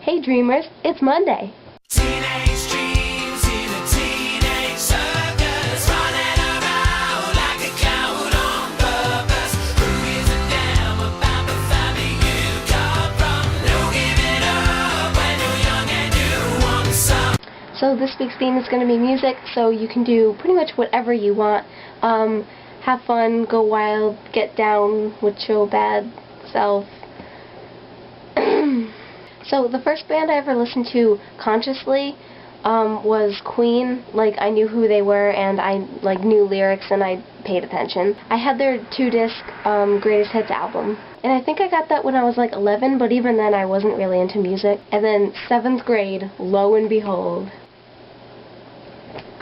Hey dreamers, it's Monday. Teenage dreams in a teenage circus, running around like a clown on purpose. Who gives a damn about the family you come from? No giving up when you're young and you want some. So this week's theme is going to be music, so you can do pretty much whatever you want. Have fun, go wild, get down with your bad self. So the first band I ever listened to consciously was Queen. Like, I knew who they were and I knew lyrics and I paid attention. I had their 2-disc Greatest Hits album. And I think I got that when I was 11, but even then I wasn't really into music. And then 7th grade, lo and behold,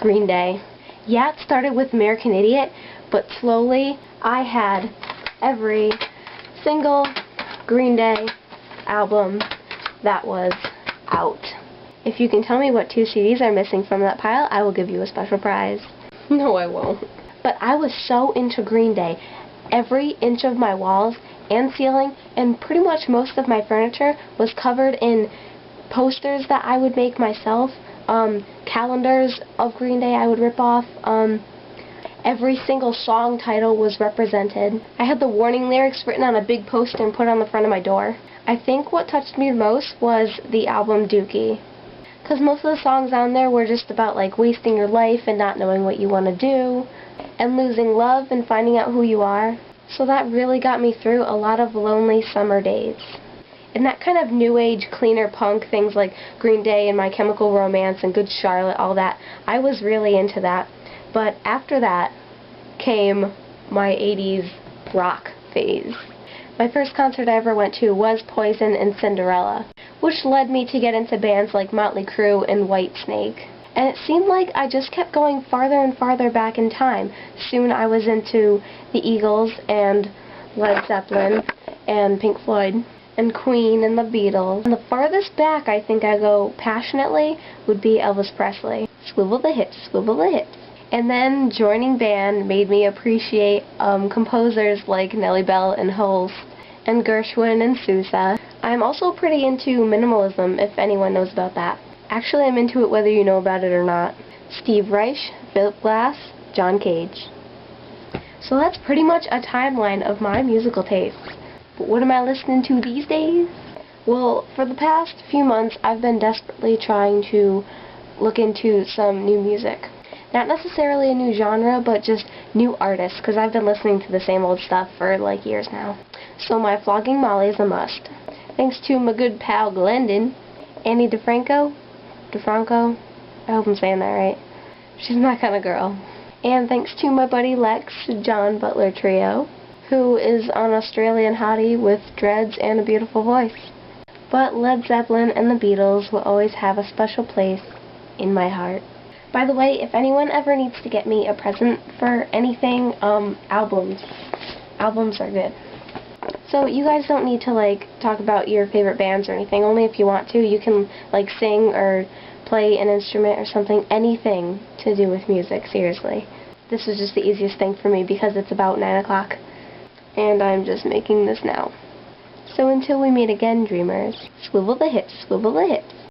Green Day. Yeah, it started with American Idiot, but slowly I had every single Green Day album that was out. If you can tell me what 2 CDs are missing from that pile, I will give you a special prize. No, I won't. But I was so into Green Day. Every inch of my walls and ceiling and pretty much most of my furniture was covered in posters that I would make myself, calendars of Green Day I would rip off. Every single song title was represented. I had the warning lyrics written on a big poster and put on the front of my door. I think what touched me the most was the album Dookie. Because most of the songs on there were just about wasting your life and not knowing what you want to do, and losing love and finding out who you are. So that really got me through a lot of lonely summer days. And that kind of new age, cleaner punk, things like Green Day and My Chemical Romance and Good Charlotte, all that, I was really into that. But after that came my 80s rock phase. My first concert I ever went to was Poison and Cinderella, which led me to get into bands like Motley Crue and Whitesnake. And it seemed like I just kept going farther and farther back in time. Soon I was into the Eagles and Led Zeppelin and Pink Floyd and Queen and the Beatles. And the farthest back I think I go passionately would be Elvis Presley. Swivel the hips, swivel the hips. And then joining band made me appreciate composers like Nellie Bell and Holst and Gershwin and Sousa. I'm also pretty into minimalism, if anyone knows about that. Actually, I'm into it whether you know about it or not. Steve Reich, Philip Glass, John Cage. So that's pretty much a timeline of my musical tastes. But what am I listening to these days? Well, for the past few months, I've been desperately trying to look into some new music. Not necessarily a new genre, but just new artists, because I've been listening to the same old stuff for years now. So my Flogging Molly is a must. Thanks to my good pal Glendon, Annie DeFranco, I hope I'm saying that right. She's my kind of girl. And thanks to my buddy Lex, John Butler Trio, who is an Australian hottie with dreads and a beautiful voice. But Led Zeppelin and the Beatles will always have a special place in my heart. By the way, if anyone ever needs to get me a present for anything, albums. Albums are good. So you guys don't need to talk about your favorite bands or anything. Only if you want to. You can sing or play an instrument or something. Anything to do with music, seriously. This was just the easiest thing for me because it's about 9 o'clock. And I'm just making this now. So until we meet again, dreamers, swivel the hips, swivel the hips.